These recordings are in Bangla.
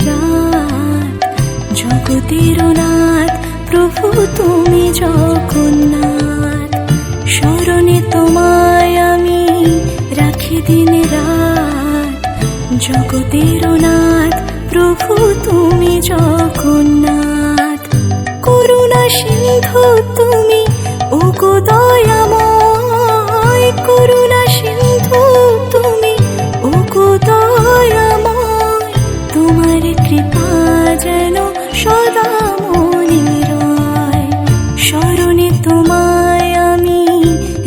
রাত, জগতের নাথ প্রভু তুমি জগন্নাথ। স্মরণে তোমায় আমি রাখি দিন রাত, জগতের নাথ প্রভু তুমি জগন্নাথ। করুণা সিন্ধু তুমি ওগো দয়াময়, করুণা সিন্ধু তুমি ওগো দয়াময়। তোমার কৃপা যেন সদা মনে রয়, স্মরণে তোমায় আমি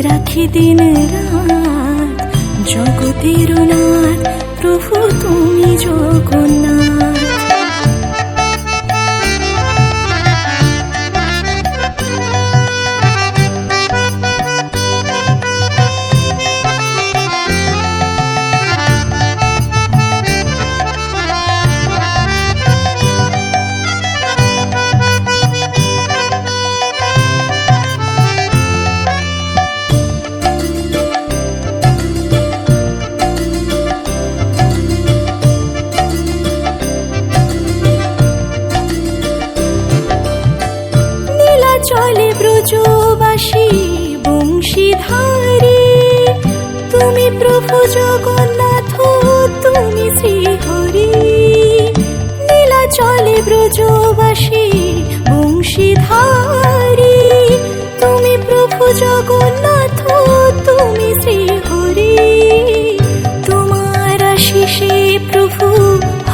রাখি দিন রাত, জগতের নাথ প্রভু তুমি জগন্নাথ। চলে ব্রজবাসী বংশীধারী, তুমি প্রভু জগন্নাথ তুমি শ্রীহরি। নীলা চলে ব্রজবাসী বংশীধারী, তুমি প্রভু জগন্নাথ তুমি শ্রীহরি। তোমার আশিসে প্রভু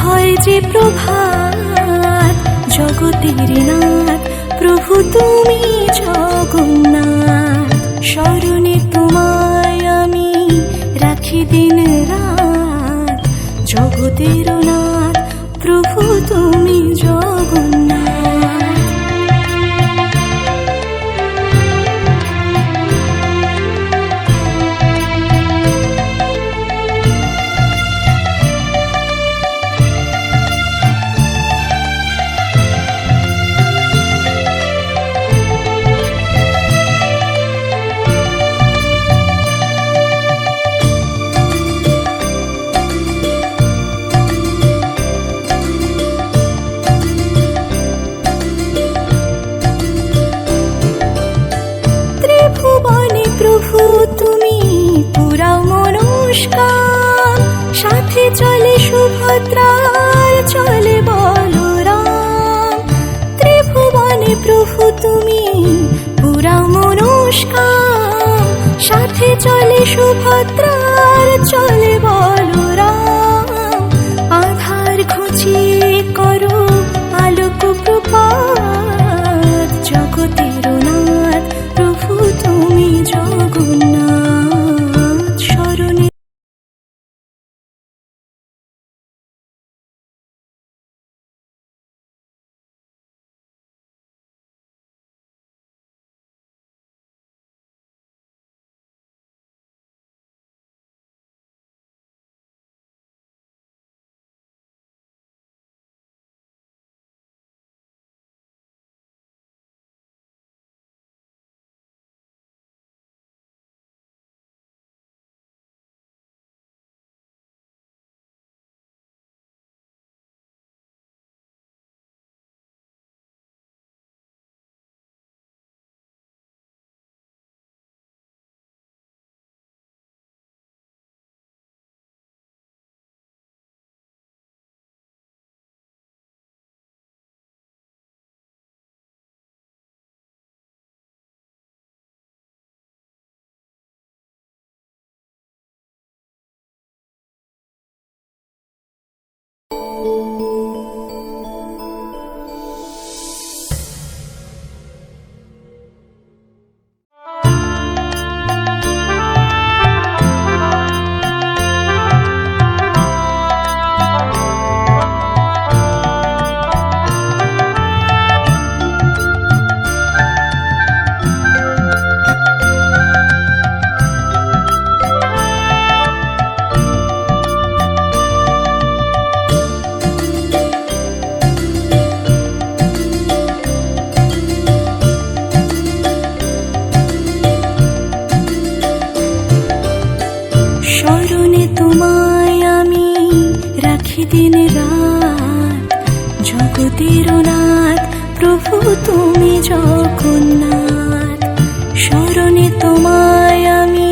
হয় যে প্রভাত, জগতের নাথ প্রভু তুমি জগন্নাথ। স্মরণে তোমায় আমি রাখি দিন রাত, জগতের নাথ প্রভু তুমি জগন্নাথ। ত্রিভুবনে প্রভু তুমি পুরাও মনস্কাম, সাথে চলে সুভদ্রার চলে বলরাম। ত্রিভুবনে প্রভু তুমি পুরাও মনস্কাম, সাথে চলে সুভদ্রার চলে বলরাম। আধার ঘুচিয়ে করো আলোক প্রভাত, জগতের নাথ প্রভু তুমি জগন্নাথ। স্মরণে জগতের নাথ প্রভু তুমি জগন্নাথ। স্মরণে তোমায় আমি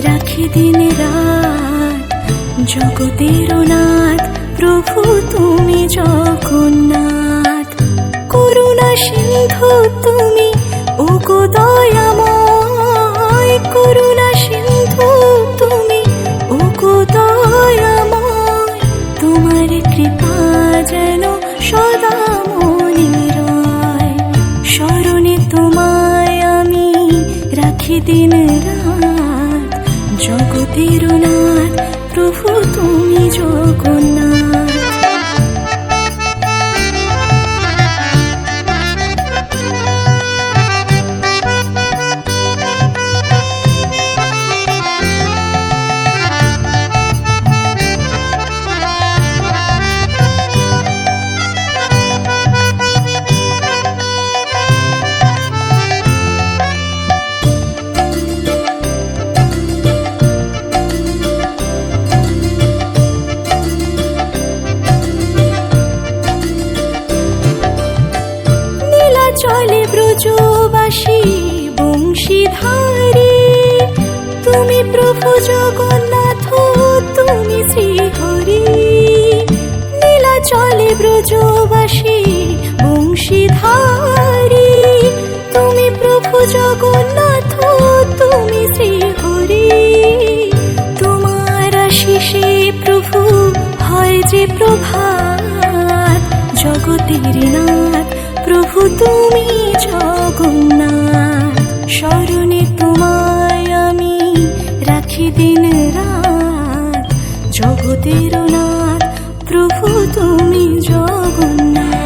রাখি দিন রাত, জগতের নাথ প্রভু তুমি জগন্নাথ। করুণা সিন্ধু তুমি ওগো দয়াময়, করুণা সিন্ধু তুমি ওগো দয়াময়। তোমার কৃপা যেন সদা মনে রয়, স্মরণে তোমায় আমি রাখি দিন রাত, জগতের নাথ প্রভু তুমি জগন্নাথ। চলে ব্রজবাসী বংশীধারী, তুমি প্রভু জগন্নাথ তুমি শ্রীহরি। নীলা চলে ব্রজবাসী বংশীধারী, তুমি প্রভু জগন্নাথ তুমি শ্রীহরি। তোমার আশিসে প্রভু হয় যে প্রভাত, জগতের নাথ প্রভু তুমি জগন্নাথ। স্মরণে তোমায় আমি রাখি দিন রাত, জগতের নাথ প্রভু তুমি জগন্নাথ।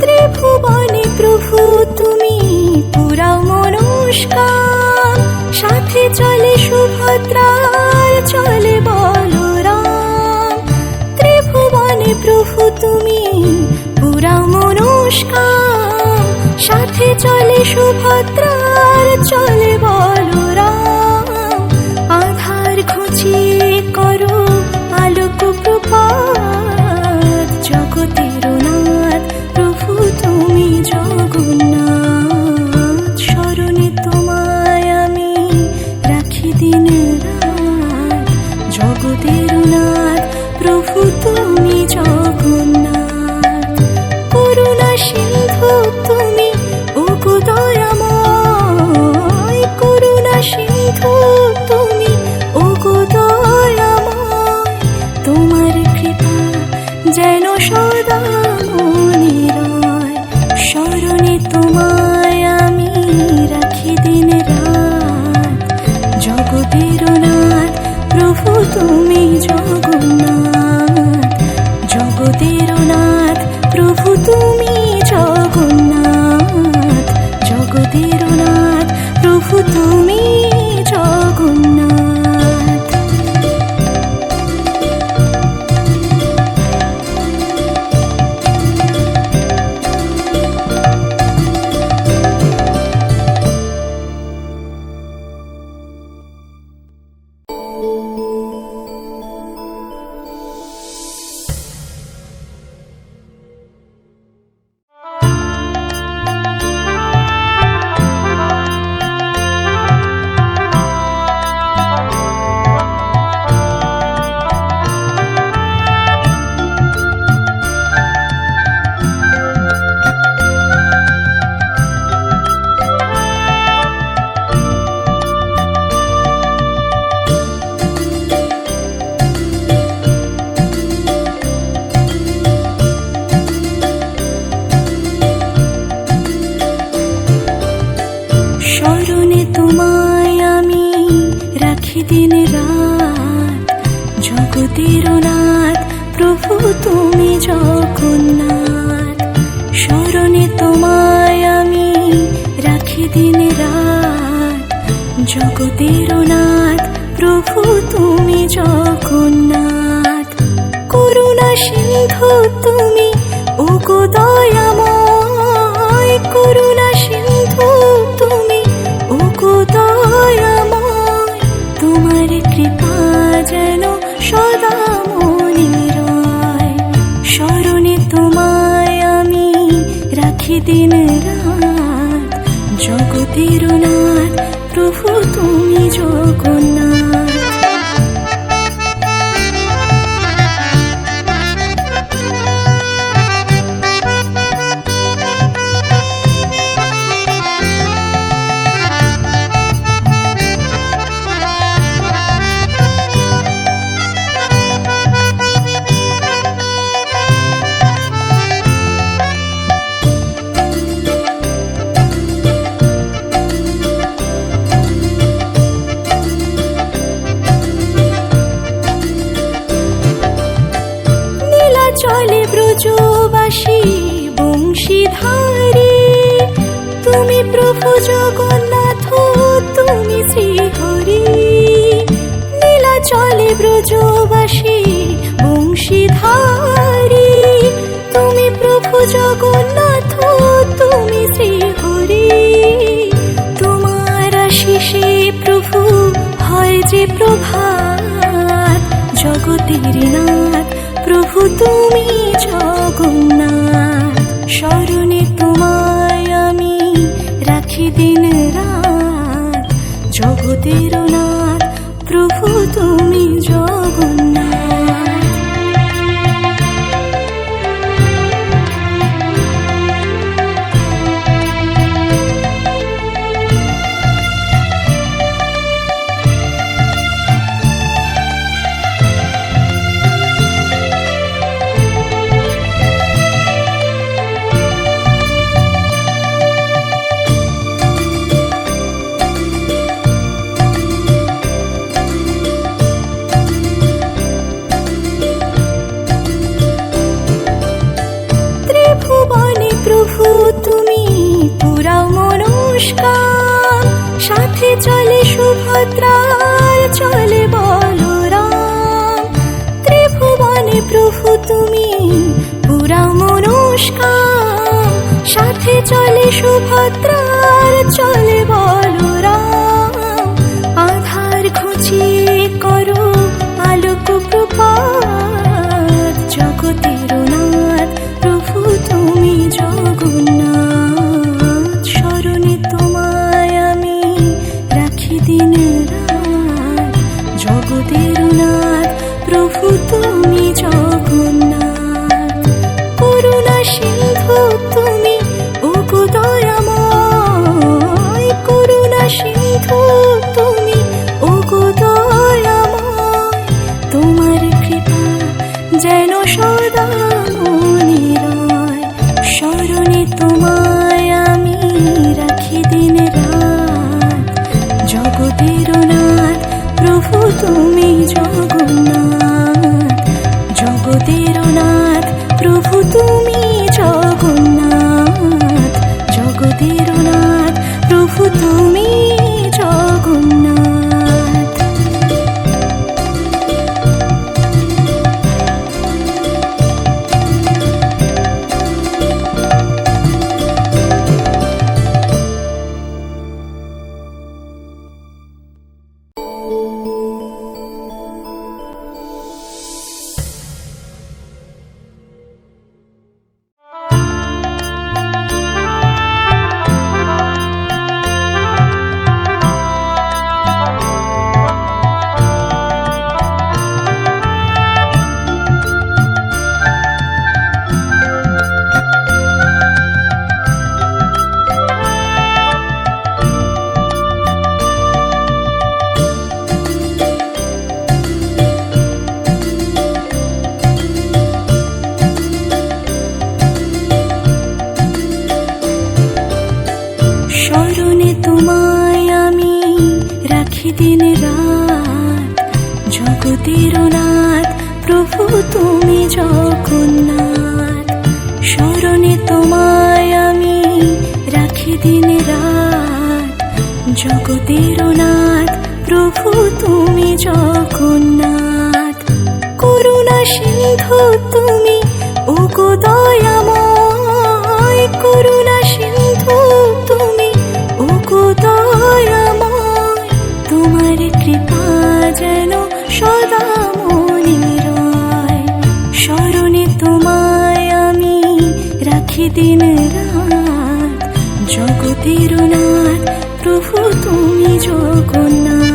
ত্রিভুবনে প্রভু তুমি পুরাও মনস্কাম, সাথে চলে সুভদ্রার চলে বলরাম। ত্রিভুবনে প্রভু তুমি পুরাও মনস্কাম, সাথে চলে সুভদ্রার চলে বলরাম। আধার ঘুচিয়ে করো আলোক প্রভাত, জগতের নাথ প্রভু তুমি জগন্নাথ। স্মরণে তোমায় আমি রাখি দিন রাত, জগতের নাথ প্রভু তুমি জগন্নাথ। করুণা সিন্ধু তুমি ওগো দয়াময়, করুণা সিন্ধু তুমি ওগো দয়াময়। তোমার কৃপা যেন সদা মনে রয়, স্মরণে তোমায় আমি রাখি দিন রাত, জগতের নাথ প্রভু তুমি জগন্নাথ। জগতের নাথ প্রভু তুমি জগন্নাথ, জগতের নাথ প্রভু তুমি জগন্নাথ। জগতের নাথ প্রভু তুমি জগন্নাথ। স্মরণে তোমায় আমি রাখি দিন রাত, জগতের নাথ প্রভু তুমি জগন্নাথ। করুণা সিন্ধু তুমি ওগো দয়াময়, করুণা সিন্ধু তুমি ওগো দয়াময়। তোমার কৃপা যেন সদা মনে রয়, স্মরণে তোমায় আমি রাখি দিন রাত, জগতের নাথ প্রভু তুমি জগন্নাথ। চলে ব্রজবাসী বংশীধারী, তুমি প্রভু জগন্নাথ তুমি শ্রীহরি। নীলা চলে ব্রজবাসী বংশীধারী, তুমি প্রভু জগন্নাথ তুমি শ্রীহরি। তোমার আশিসে প্রভু হয় যে প্রভাত, জগতের নাথ প্রভু তুমি জগন্নাথ। স্মরণে তোমায় আমি রাখি দিন রাত, জগতের নাথ প্রভু তুমি জগন্নাথ। প্রভু তুমি পুরাও মনস্কার, সাথে চলে সুভদ্রার চলে বলরাম। ত্রিভুবনে প্রভু তুমি পুরাও মনস্কার, সাথে চলে সুভদ্রার চলে বলরাম। আধার ঘুচিয়ে করো আলোক প্রপাত, জগতের নাথ প্রভু তুমি জগন্নাথ। স্মরণে তোমায় আমি রাখি দিন রাত, জগতের নাথ প্রভু তুমি জগন্নাথ। করুণা সিন্ধু তুমি ওগো দয়াময়, করুণা সিন্ধু তুমি ওগো দয়াময়। তোমার কৃপা যেন সদা মনে রয়, স্মরণে তোমায় আমি রাখি দিন রাত, জগতের নাথ প্রভু তুমি জগন্নাথ। জগতের নাথ প্রভু তুমি জগন্নাথ, জগতের নাথ প্রভু তুমি জগন্নাথ। দিন রাত জগতের নাথ জগতের নাথ প্রভু তুমি জগন্নাথ। করুণা সিন্ধু তুমি ওগো দয়াময়, করুণা সিন্ধু তুমি ওগো দয়াময়। তোমার কৃপা যেন সদা মনে রয়, স্মরণে তোমায় আমি রাখি দিন রাত। জগতের নাথ প্রভু তুমি জগন্নাথ।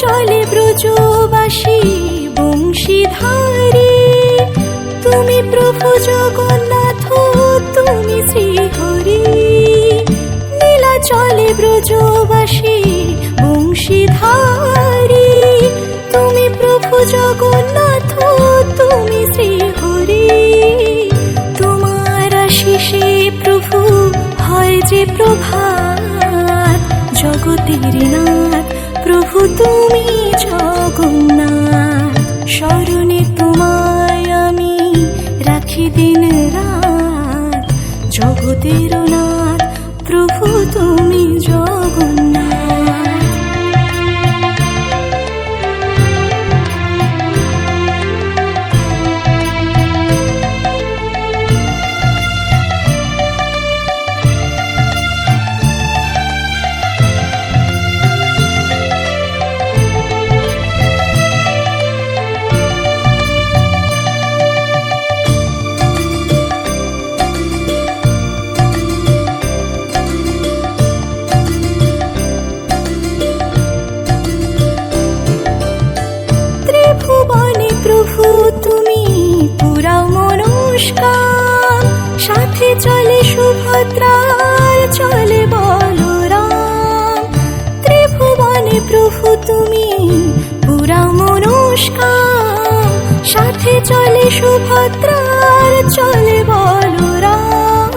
চলে ব্রজবাসী বংশীধারী, তুমি প্রভু জগন্নাথ তুমি শ্রীহরি। নীলা চলে ব্রজবাসী বংশীধারী, তুমি প্রভু জগন্নাথ তুমি শ্রীহরি। তোমার আশিসে প্রভু হয় যে প্রভাত। জগতের নাথ প্রভু তুমি জগন্নাথ, স্মরণে তোমায় আমি রাখি দিন রাত। জগতের নাথ প্রভু তুমি জগন্নাথ। প্রভু তুমি পুরাও মনস্কার, সাথে চলে সুভদ্রার চলে বলরাম। ত্রিভুবনে প্রভু তুমি পুরাও মনস্কার, সাথে চলে সুভদ্রার চলে বলরাম।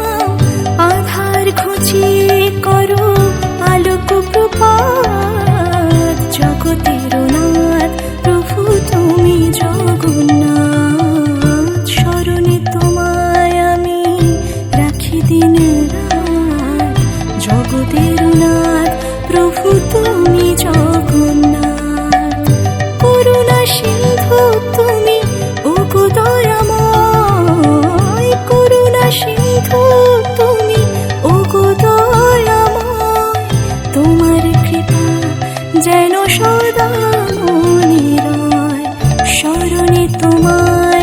আধার ঘুচিয়ে করো আলোক প্রভাত। জগতের নাথ প্রভু তুমি জগন্নাথ, স্মরণে তোমায় আমি রাখি দিন রাত। জগতের নাথ প্রভু তুমি জগন্নাথ। করুণা সিন্ধু তুমি ওগো দয়াময়, করুণা সিন্ধু তুমি ওগো দয়াময়। তোমার কৃপা যেন সদা মনে রয়, স্মরণে তোমার